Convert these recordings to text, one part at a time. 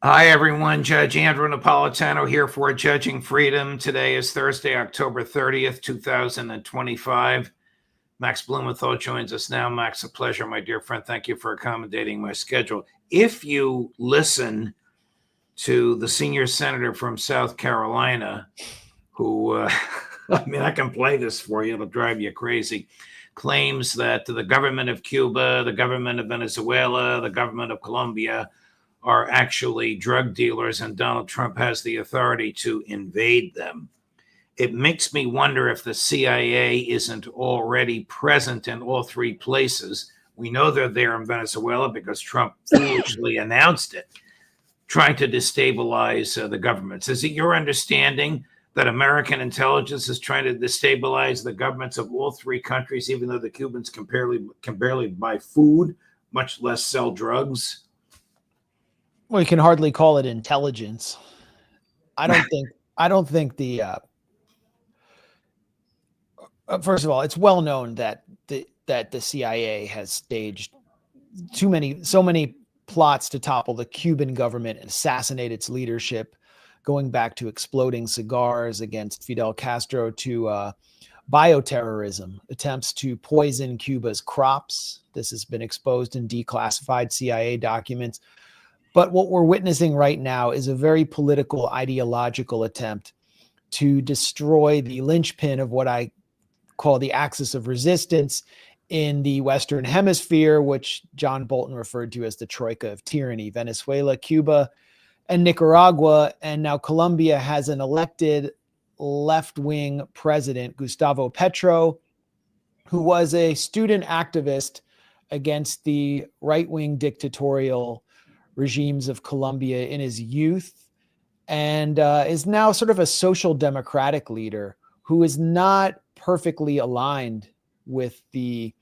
Hi, everyone. Judge Andrew Napolitano here for Judging Freedom. Today is Thursday, October 30th, 2025. Max Blumenthal joins us now. Max, a pleasure, my dear friend. Thank you for accommodating my schedule. If you listen to the senior senator from South Carolina, who, I can play this for you, it'll drive you crazy, claims that the government of Cuba, the government of Venezuela, the government of Colombia are actually drug dealers and Donald Trump has the authority to invade them. It makes me wonder if the CIA isn't already present in all three places. We know they're there in Venezuela because Trump foolishly announced it, trying to destabilize the governments. Is it your understanding that American intelligence is trying to destabilize the governments of all three countries, even though the Cubans can barely buy food, much less sell drugs? Well, you can hardly call it intelligence. I don't think the first of all, it's well known that the CIA has staged so many plots to topple the Cuban government and assassinate its leadership, going back to exploding cigars against Fidel Castro to bioterrorism, attempts to poison Cuba's crops. This has been exposed in declassified CIA documents. But what we're witnessing right now is a very political, ideological attempt to destroy the linchpin of what I call the axis of resistance in the Western Hemisphere, which John Bolton referred to as the troika of tyranny. Venezuela, Cuba, and Nicaragua. And now Colombia has an elected left-wing president, Gustavo Petro, who was a student activist against the right-wing dictatorial regimes of Colombia in his youth, and is now sort of a social democratic leader who is not perfectly aligned with the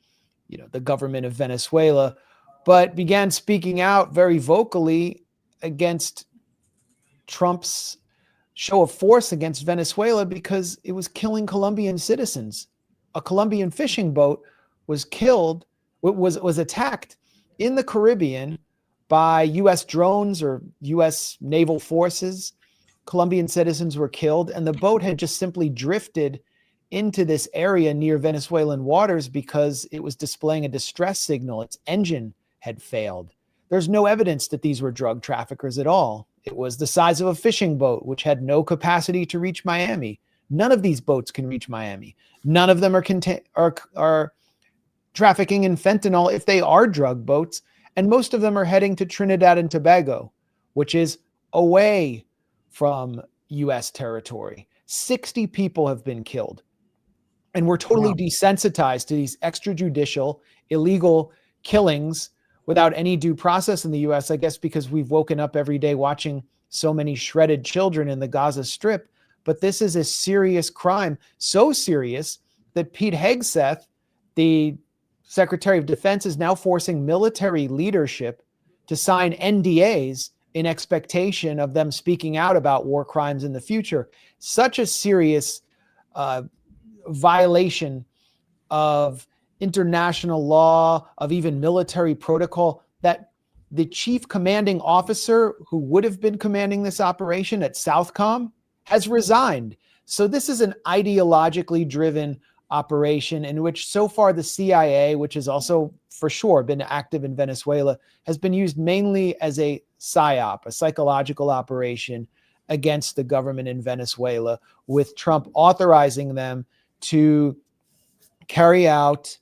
government of Venezuela, but began speaking out very vocally against Trump's show of force against Venezuela because it was killing Colombian citizens. A Colombian fishing boat was attacked in the Caribbean by U.S. drones or U.S. naval forces. Colombian citizens were killed, and the boat had just simply drifted into this area near Venezuelan waters because it was displaying a distress signal. Its engine had failed. There's no evidence that these were drug traffickers at all. It was the size of a fishing boat, which had no capacity to reach Miami. None of these boats can reach Miami. None of them are trafficking in fentanyl if they are drug boats. And most of them are heading to Trinidad and Tobago, which is away from U.S. territory. 60 people have been killed. And we're totally desensitized to these extrajudicial, illegal killings without any due process in the U.S., I guess because we've woken up every day watching so many shredded children in the Gaza Strip. But this is a serious crime, so serious that Pete Hegseth, the Secretary of Defense, is now forcing military leadership to sign NDAs in expectation of them speaking out about war crimes in the future. Such a serious violation of international law, of even military protocol, that the chief commanding officer who would have been commanding this operation at Southcom has resigned. So this is an ideologically driven operation in which so far the CIA, which has also for sure been active in Venezuela, has been used mainly as a PSYOP, a psychological operation against the government in Venezuela, with Trump authorizing them to carry out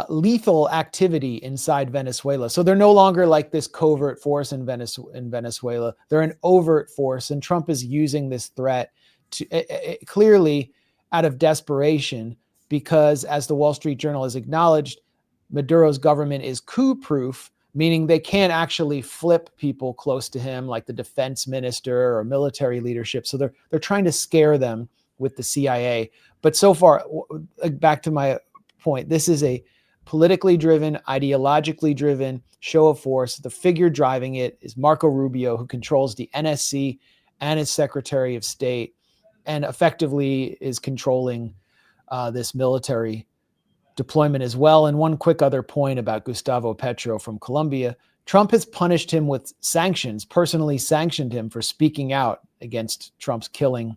lethal activity inside Venezuela. So they're no longer like this covert force in Venezuela. They're an overt force, and Trump is using this threat to clearly out of desperation because, as the Wall Street Journal has acknowledged, Maduro's government is coup-proof, meaning they can't actually flip people close to him, like the defense minister or military leadership. So they're trying to scare them with the CIA. But so far, back to my point, this is a politically driven, ideologically driven show of force. The figure driving it is Marco Rubio, who controls the NSC and is Secretary of State, and effectively is controlling this military deployment as well. And one quick other point about Gustavo Petro from Colombia. Trump has punished him with sanctions, personally sanctioned him for speaking out against Trump's killing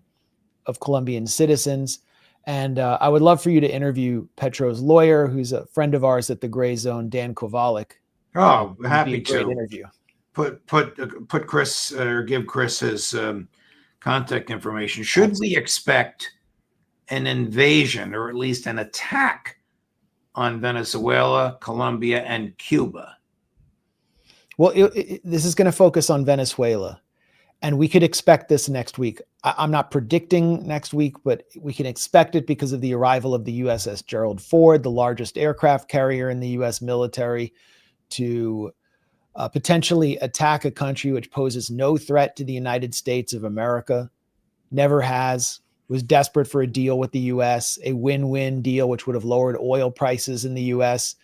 of Colombian citizens. And I would love for you to interview Petro's lawyer, who's a friend of ours at the Gray Zone, Dan Kovalik. Oh, It'd be happy a great to interview. Put Chris or give Chris his contact information. Should we expect an invasion or at least an attack on Venezuela, Colombia, and Cuba? Well, this is going to focus on Venezuela, and we could expect this next week. I'm not predicting next week, but we can expect it because of the arrival of the USS Gerald Ford, the largest aircraft carrier in the U.S. military, to potentially attack a country which poses no threat to the United States of America, never has, was desperate for a deal with the U.S., a win-win deal which would have lowered oil prices in the U.S.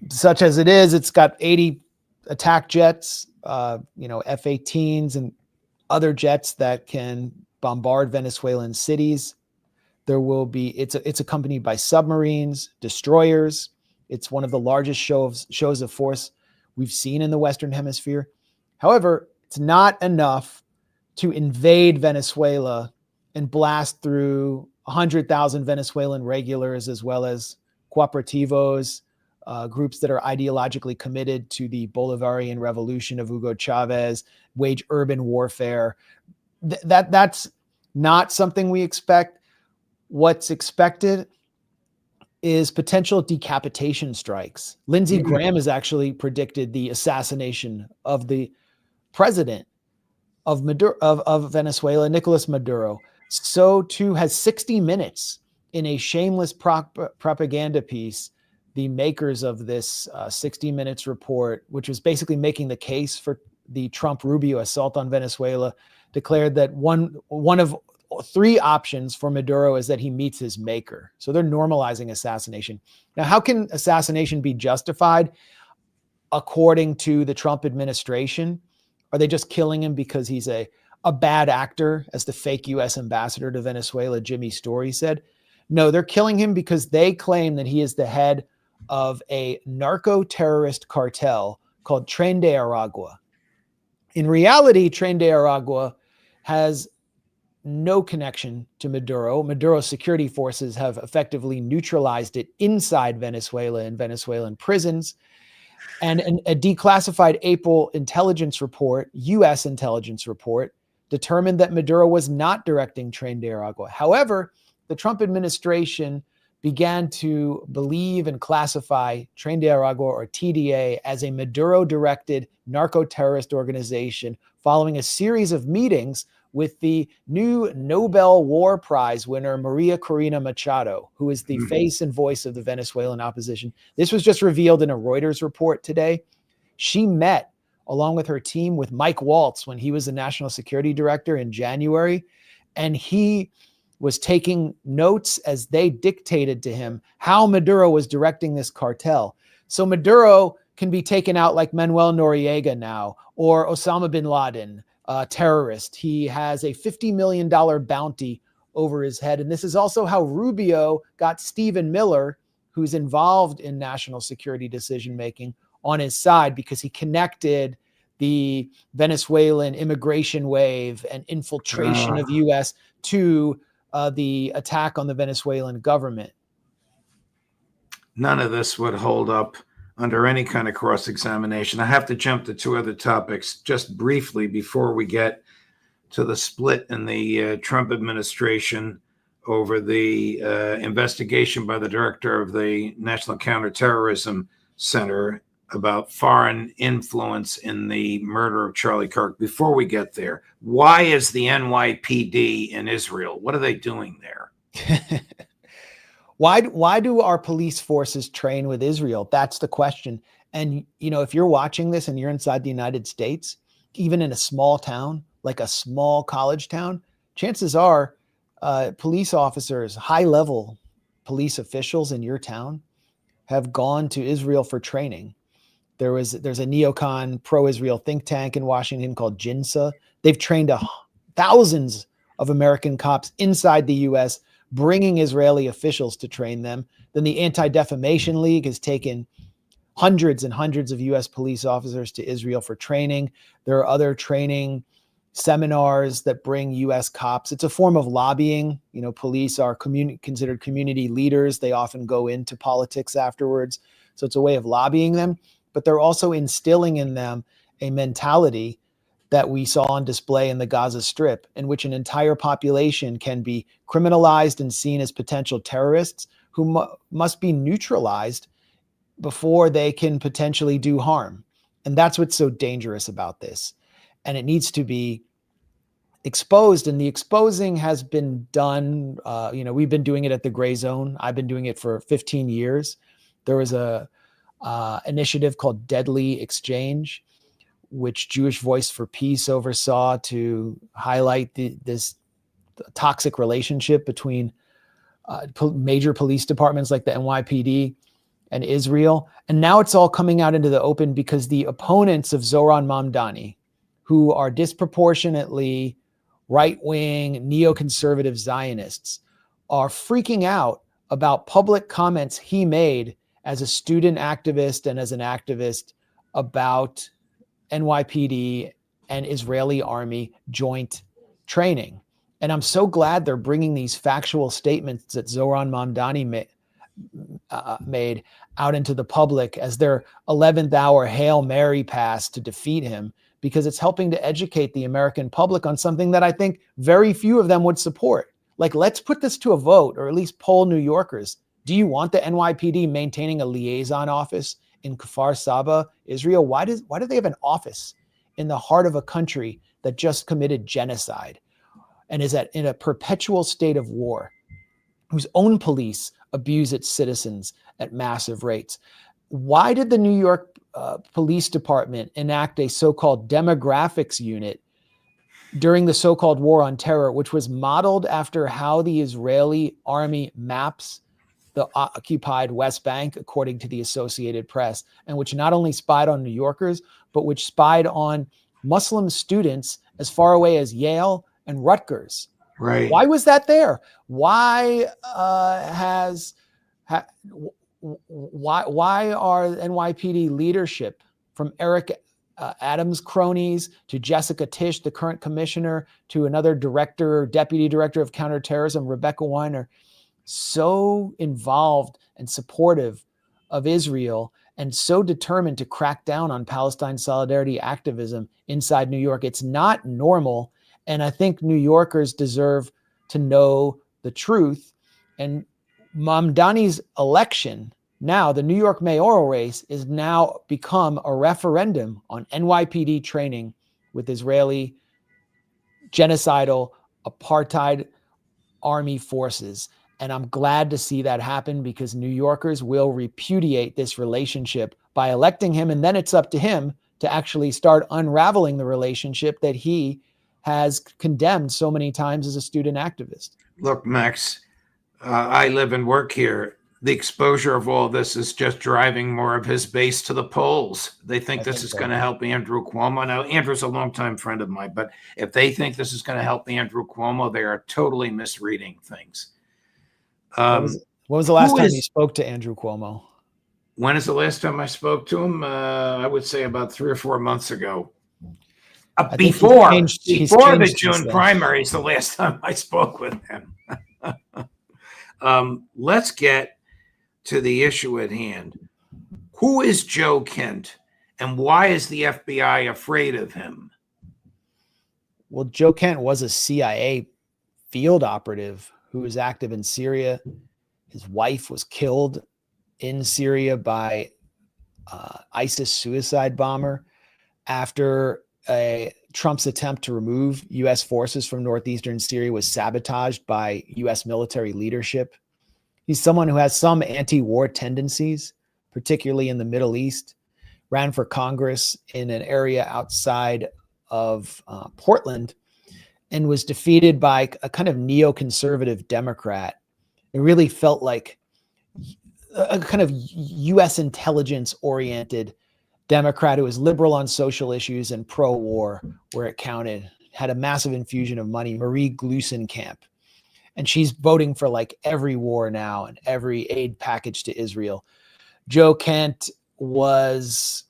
Such as it is, it's got 80 attack jets, F-18s and other jets that can bombard Venezuelan cities. There will be, it's accompanied by submarines, destroyers. It's one of the largest shows of force we've seen in the Western Hemisphere. However, it's not enough to invade Venezuela and blast through 100,000 Venezuelan regulars, as well as cooperativos, groups that are ideologically committed to the Bolivarian revolution of Hugo Chavez, wage urban warfare. That's not something we expect. What's expected is potential decapitation strikes. Lindsey Graham has actually predicted the assassination of the president of Venezuela, Nicolas Maduro. So too has 60 Minutes, in a shameless propaganda piece. The makers of this 60 Minutes report, which was basically making the case for the Trump-Rubio assault on Venezuela, declared that one of three options for Maduro is that he meets his maker. So they're normalizing assassination. Now, how can assassination be justified according to the Trump administration? Are they just killing him because he's a bad actor, as the fake U.S. ambassador to Venezuela, Jimmy Story, said? No, they're killing him because they claim that he is the head of a narco-terrorist cartel called Tren de Aragua. In reality, Tren de Aragua has no connection to Maduro. Maduro's security forces have effectively neutralized it inside Venezuela in Venezuelan prisons. And a declassified April intelligence report, U.S. intelligence report, determined that Maduro was not directing Tren de Aragua. However, the Trump administration began to believe and classify Tren de Aragua, or TDA, as a Maduro-directed narco-terrorist organization following a series of meetings with the new Nobel War Prize winner, Maria Corina Machado, who is the face and voice of the Venezuelan opposition. This was just revealed in a Reuters report today. She met, along with her team, with Mike Waltz when he was the national security director in January, and he was taking notes as they dictated to him how Maduro was directing this cartel. So Maduro can be taken out like Manuel Noriega now, or Osama bin Laden, terrorist. He has a $50 million bounty over his head. And this is also how Rubio got Stephen Miller, who's involved in national security decision-making, on his side, because he connected the Venezuelan immigration wave and infiltration of U.S. to the attack on the Venezuelan government. None of this would hold up under any kind of cross-examination. I have to jump to two other topics just briefly before we get to the split in the Trump administration over the investigation by the director of the National Counterterrorism Center about foreign influence in the murder of Charlie Kirk. Before we get there, why is the NYPD in Israel? What are they doing there? Why do our police forces train with Israel? That's the question. And, if you're watching this and you're inside the United States, even in a small town, like a small college town, chances are police officers, high-level police officials in your town have gone to Israel for training. There's a neocon pro-Israel think tank in Washington called JINSA. They've trained thousands of American cops inside the U.S., bringing Israeli officials to train them. Then the Anti-Defamation League has taken hundreds and hundreds of U.S. police officers to Israel for training. There are other training seminars that bring U.S. cops. It's a form of lobbying. You know, police are considered community leaders. They often go into politics afterwards. So it's a way of lobbying them, but they're also instilling in them a mentality that we saw on display in the Gaza Strip, in which an entire population can be criminalized and seen as potential terrorists who must be neutralized before they can potentially do harm. And that's what's so dangerous about this. And it needs to be exposed. And the exposing has been done. We've been doing it at the Gray Zone. I've been doing it for 15 years. There was a initiative called Deadly Exchange, which Jewish Voice for Peace oversaw to highlight this toxic relationship between major police departments like the NYPD and Israel. And now it's all coming out into the open because the opponents of Zoran Mamdani, who are disproportionately right-wing neoconservative Zionists, are freaking out about public comments he made as a student activist and as an activist about NYPD and Israeli army joint training. And I'm so glad they're bringing these factual statements that Zoran Mamdani made out into the public as their 11th hour Hail Mary pass to defeat him, because it's helping to educate the American public on something that I think very few of them would support. Like, let's put this to a vote, or at least poll New Yorkers. Do you want the NYPD maintaining a liaison office in Kfar Saba, Israel? Why do they have an office in the heart of a country that just committed genocide and is in a perpetual state of war, whose own police abuse its citizens at massive rates? Why did the New York Police Department enact a so-called demographics unit during the so-called war on terror, which was modeled after how the Israeli army maps the occupied West Bank, according to the Associated Press, and which not only spied on New Yorkers, but which spied on Muslim students as far away as Yale and Rutgers? Right. Why was that there? Why why are NYPD leadership, from Eric Adams' cronies to Jessica Tisch, the current commissioner, to another deputy director of counterterrorism, Rebecca Weiner, so involved and supportive of Israel and so determined to crack down on Palestine solidarity activism inside New York? It's not normal. And I think New Yorkers deserve to know the truth. And Mamdani's election, now the New York mayoral race, is now become a referendum on NYPD training with Israeli genocidal apartheid army forces. And I'm glad to see that happen, because New Yorkers will repudiate this relationship by electing him. And then it's up to him to actually start unraveling the relationship that he has condemned so many times as a student activist. Look, Max, I live and work here. The exposure of all this is just driving more of his base to the polls. They think this is going to help Andrew Cuomo. Now, Andrew's a longtime friend of mine, but if they think this is going to help Andrew Cuomo, they are totally misreading things. When was the last time you spoke to Andrew Cuomo? When is the last time I spoke to him? I would say about 3 or 4 months ago. Before the June primaries, the last time I spoke with him. Let's get to the issue at hand. Who is Joe Kent, and why is the FBI afraid of him? Well, Joe Kent was a CIA field operative who was active in Syria. His wife was killed in Syria by ISIS suicide bomber after Trump's attempt to remove U.S. forces from northeastern Syria was sabotaged by U.S. military leadership. He's someone who has some anti-war tendencies, particularly in the Middle East. Ran for Congress in an area outside of Portland, and was defeated by a kind of neoconservative Democrat. It really felt like a kind of U.S. intelligence-oriented Democrat who was liberal on social issues and pro-war where it counted, had a massive infusion of money, Marie Gluesenkamp. And she's voting for like every war now and every aid package to Israel. Joe Kent was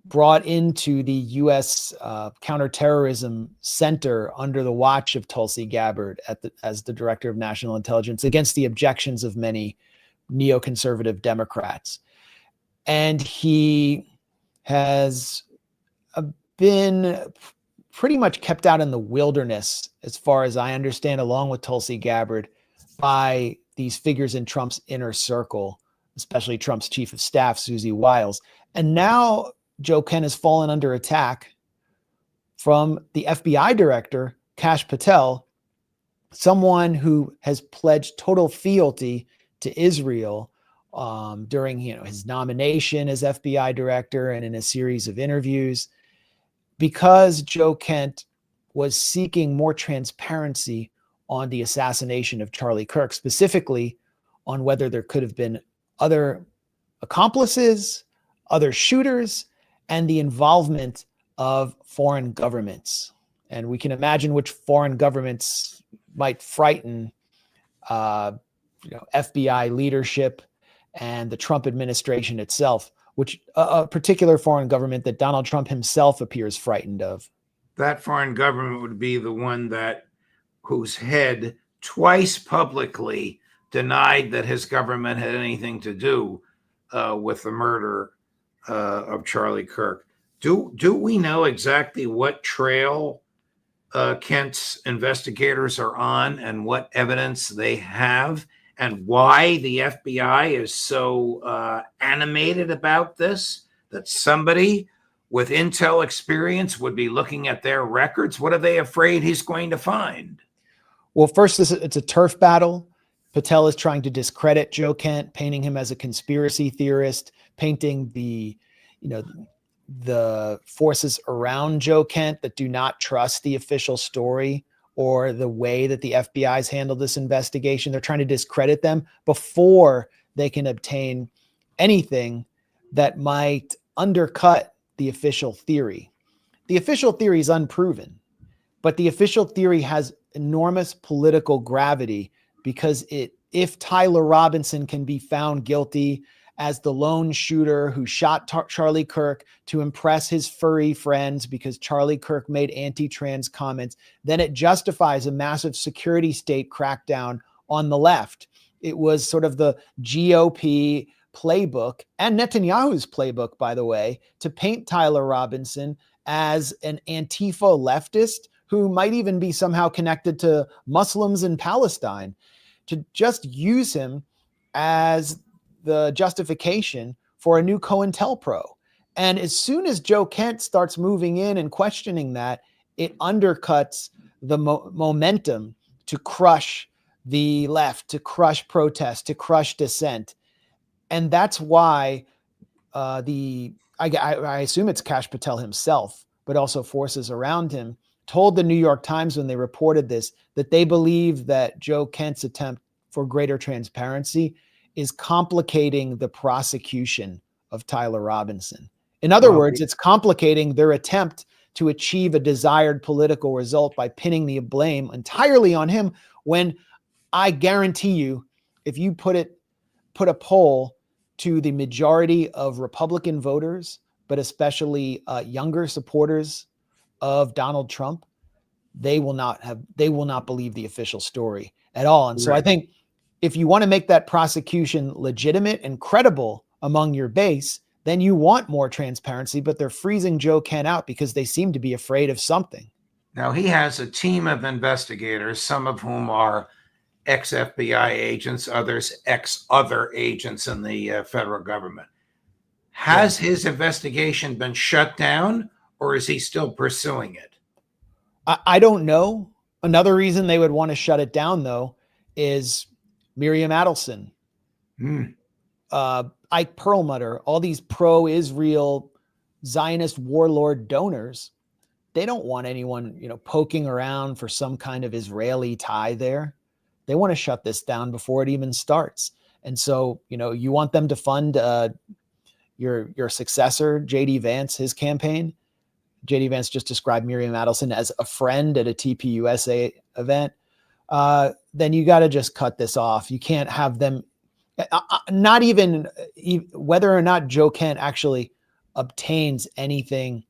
brought into the U.S. Counterterrorism Center under the watch of Tulsi Gabbard as the director of national intelligence, against the objections of many neoconservative Democrats. And he has been pretty much kept out in the wilderness, as far as I understand, along with Tulsi Gabbard, by these figures in Trump's inner circle, especially Trump's chief of staff, Susie Wiles. And now Joe Kent has fallen under attack from the FBI director, Kash Patel, someone who has pledged total fealty to Israel during his nomination as FBI director and in a series of interviews, because Joe Kent was seeking more transparency on the assassination of Charlie Kirk, specifically on whether there could have been other accomplices, other shooters, and the involvement of foreign governments. And we can imagine which foreign governments might frighten FBI leadership and the Trump administration itself, which a particular foreign government that Donald Trump himself appears frightened of. That foreign government would be the one whose head twice publicly denied that his government had anything to do with the murder of Charlie Kirk. Do we know exactly what trail Kent's investigators are on and what evidence they have, and why the FBI is so animated about this, that somebody with intel experience would be looking at their records? What are they afraid he's going to find? Well, first, it's a turf battle. Patel is trying to discredit Joe Kent, painting him as a conspiracy theorist, painting the forces around Joe Kent that do not trust the official story or the way that the FBI's handled this investigation. They're trying to discredit them before they can obtain anything that might undercut the official theory. The official theory is unproven, but the official theory has enormous political gravity, because if Tyler Robinson can be found guilty as the lone shooter who shot Charlie Kirk to impress his furry friends because Charlie Kirk made anti-trans comments, then it justifies a massive security state crackdown on the left. It was sort of the GOP playbook, and Netanyahu's playbook, by the way, to paint Tyler Robinson as an Antifa leftist who might even be somehow connected to Muslims in Palestine, to just use him as the justification for a new COINTELPRO. And as soon as Joe Kent starts moving in and questioning that, it undercuts the momentum to crush the left, to crush protest, to crush dissent. And that's why I assume it's Kash Patel himself, but also forces around him, told the New York Times when they reported this that they believe that Joe Kent's attempt for greater transparency is complicating the prosecution of Tyler Robinson. In other words, it's complicating their attempt to achieve a desired political result by pinning the blame entirely on him, when I guarantee you, if you put a poll to the majority of Republican voters, but especially younger supporters of Donald Trump, they will not believe the official story at all. And so I think if you want to make that prosecution legitimate and credible among your base, then you want more transparency, but they're freezing Joe Kent out because they seem to be afraid of something. Now, he has a team of investigators, some of whom are ex-FBI agents, others ex-other agents in the federal government. Has his investigation been shut down, or is he still pursuing it? I don't know. Another reason they would want to shut it down, though, is Miriam Adelson, Ike Perlmutter, all these pro-Israel Zionist warlord donors. They don't want anyone, poking around for some kind of Israeli tie there. They want to shut this down before it even starts. And so, you want them to fund your successor, J.D. Vance, his campaign. J.D. Vance just described Miriam Adelson as a friend at a TPUSA event. Then you got to just cut this off. You can't have them Not even whether or not Joe Kent actually obtains anything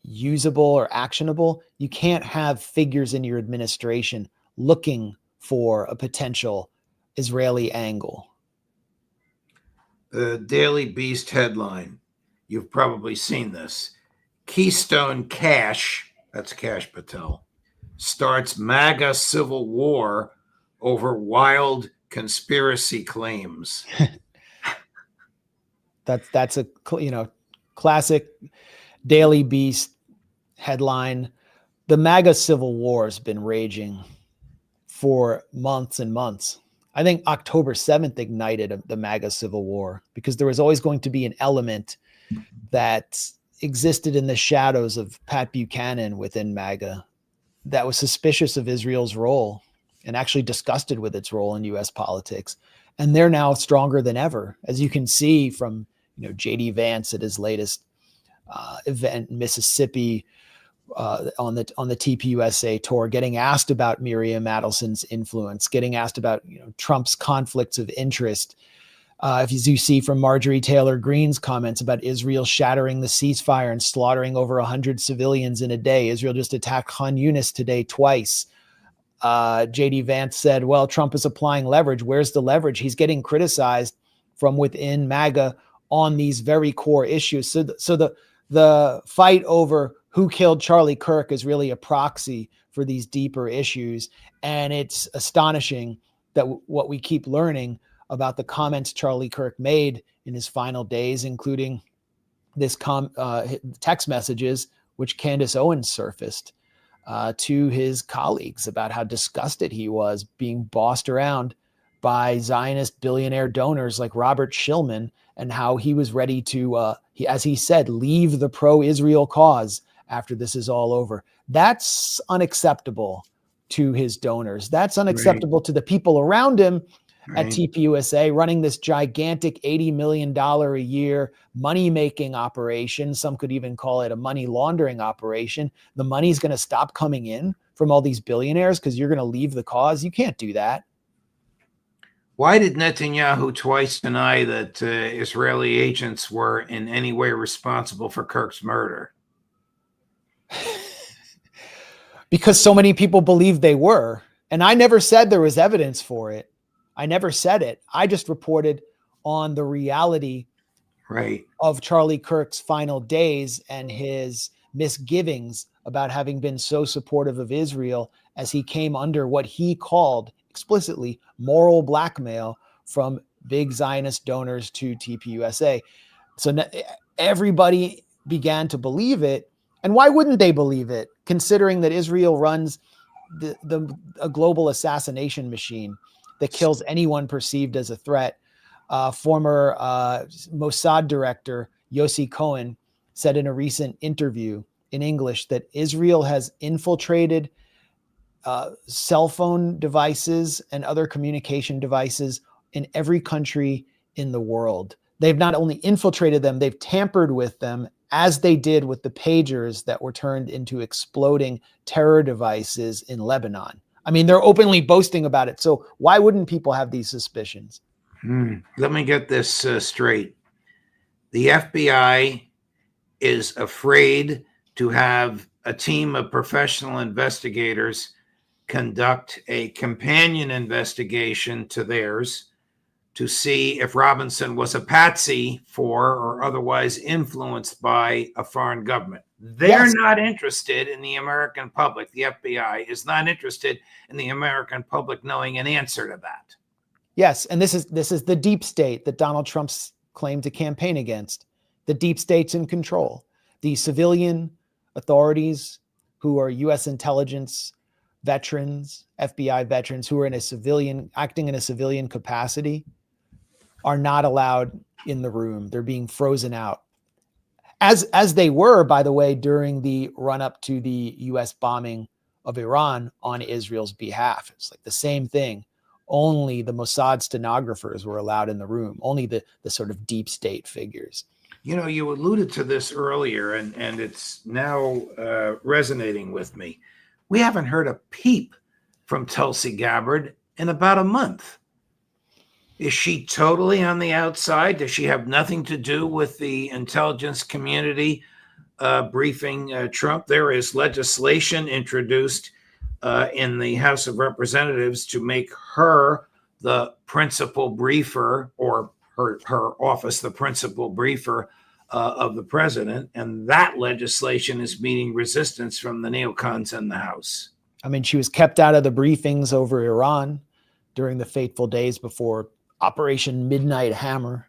usable or actionable. You can't have figures in your administration looking for a potential Israeli angle. The Daily Beast headline, you've probably seen this. Keystone Cash, that's Kash Patel, starts MAGA civil war over wild conspiracy claims. That's a classic Daily Beast headline. The MAGA civil war has been raging for months and months. I think October 7th ignited the MAGA civil war because there was always going to be an element that existed in the shadows of Pat Buchanan within MAGA that was suspicious of Israel's role and actually disgusted with its role in U.S. politics. And they're now stronger than ever, as you can see from J.D. Vance at his latest event in Mississippi on the TPUSA tour, getting asked about Miriam Adelson's influence, getting asked about Trump's conflicts of interest. If you see from Marjorie Taylor Greene's comments about Israel shattering the ceasefire and slaughtering over 100 civilians in a day. Israel just attacked Khan Yunis today twice. J.D. Vance said, well, Trump is applying leverage. Where's the leverage? He's getting criticized from within MAGA on these very core issues. So the fight over who killed Charlie Kirk is really a proxy for these deeper issues. And it's astonishing that what we keep learning about the comments Charlie Kirk made in his final days, including this text messages, which Candace Owens surfaced to his colleagues about how disgusted he was being bossed around by Zionist billionaire donors like Robert Shillman, and how he was ready to, as he said, leave the pro-Israel cause after this is all over. That's unacceptable to his donors. That's unacceptable to the people around him at TPUSA, running this gigantic $80 million a year money-making operation. Some could even call it a money laundering operation. The money's going to stop coming in from all these billionaires because you're going to leave the cause. You can't do that. Why did Netanyahu twice deny that Israeli agents were in any way responsible for Kirk's murder? Because so many people believed they were. And I never said there was evidence for it. I never said it. I just reported on the reality of Charlie Kirk's final days and his misgivings about having been so supportive of Israel as he came under what he called explicitly moral blackmail from big Zionist donors to TPUSA. So everybody began to believe it. And why wouldn't they believe it, considering that Israel runs a global assassination machine that kills anyone perceived as a threat? Former Mossad director Yossi Cohen said in a recent interview in English that Israel has infiltrated cell phone devices and other communication devices in every country in the world. They've not only infiltrated them, they've tampered with them, as they did with the pagers that were turned into exploding terror devices in Lebanon. I mean, they're openly boasting about it. So why wouldn't people have these suspicions? Let me get this straight. The FBI is afraid to have a team of professional investigators conduct a companion investigation to theirs to see if Robinson was a patsy for or otherwise influenced by a foreign government. They're not interested in the American public. The FBI is not interested in the American public knowing an answer to that. Yes, and this is the deep state that Donald Trump's claimed to campaign against. The deep state's in control. The civilian authorities who are U.S. intelligence veterans, FBI veterans who are acting in a civilian capacity are not allowed in the room. They're being frozen out. As they were, by the way, during the run-up to the U.S. bombing of Iran on Israel's behalf. It's like the same thing. Only the Mossad stenographers were allowed in the room. Only the sort of deep state figures. You know, you alluded to this earlier, and it's now resonating with me. We haven't heard a peep from Tulsi Gabbard in about a month. Is she totally on the outside? Does she have nothing to do with the intelligence community briefing Trump? There is legislation introduced in the House of Representatives to make her the principal briefer, or her office the principal briefer of the president. And that legislation is meeting resistance from the neocons in the House. I mean, she was kept out of the briefings over Iran during the fateful days before Operation Midnight Hammer.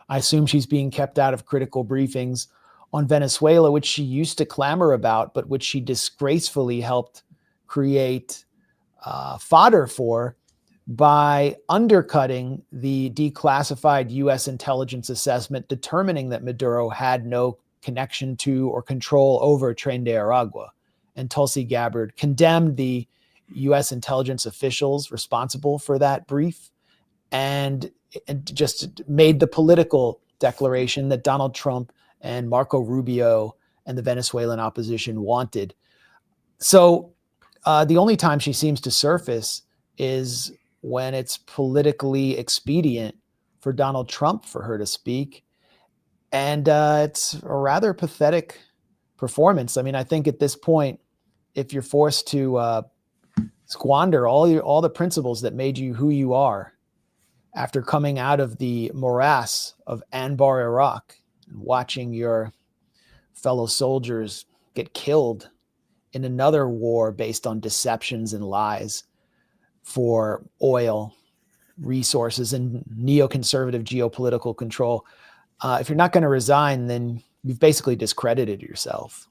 I assume she's being kept out of critical briefings on Venezuela, which she used to clamor about, but which she disgracefully helped create fodder for by undercutting the declassified U.S. intelligence assessment, determining that Maduro had no connection to or control over Tren de Aragua. And Tulsi Gabbard condemned the U.S. intelligence officials responsible for that brief and just made the political declaration that Donald Trump and Marco Rubio and the Venezuelan opposition wanted. So the only time she seems to surface is when it's politically expedient for Donald Trump for her to speak. And it's a rather pathetic performance. I mean, I think at this point, if you're forced to squander all the principles that made you who you are after coming out of the morass of Anbar, Iraq, and watching your fellow soldiers get killed in another war based on deceptions and lies for oil, resources, and neoconservative geopolitical control. If you're not going to resign, then you've basically discredited yourself.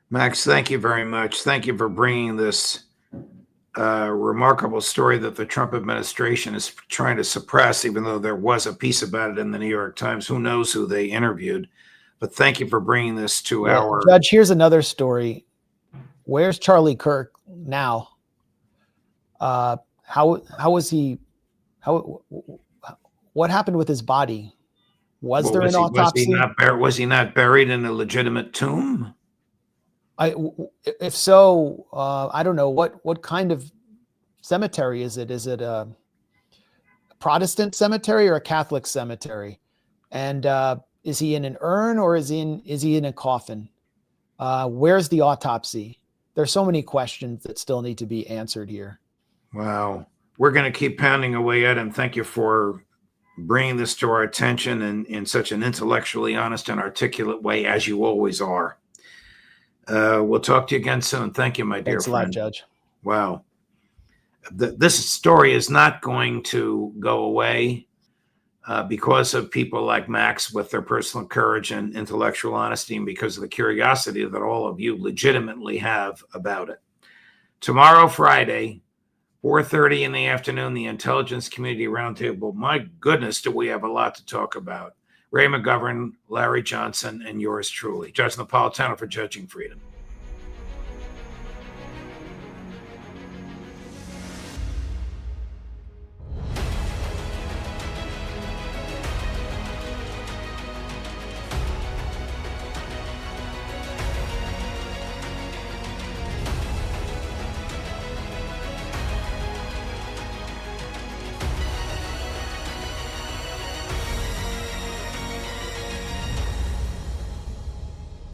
Max, thank you very much. Thank you for bringing this remarkable story that the Trump administration is trying to suppress, even though there was a piece about it in the New York Times. Who knows who they interviewed? But thank you for bringing this to our... Judge, here's another story. Where's Charlie Kirk now? How was he? What happened with his body? Was there an autopsy? Was he not buried in a legitimate tomb? If so, I don't know what kind of cemetery is it? Is it a Protestant cemetery or a Catholic cemetery? And is he in an urn or is he in a coffin? Where's the autopsy? There's so many questions that still need to be answered here. Wow. We're going to keep pounding away at him. Thank you for bringing this to our attention in such an intellectually honest and articulate way, as you always are. We'll talk to you again soon. Thank you, my dear friend. Thanks a lot, Judge. Wow. This story is not going to go away because of people like Max with their personal courage and intellectual honesty, and because of the curiosity that all of you legitimately have about it. Tomorrow, Friday, 4:30 in the afternoon, the Intelligence Community Roundtable. My goodness, do we have a lot to talk about. Ray McGovern, Larry Johnson, and yours truly, Judge Napolitano for Judging Freedom.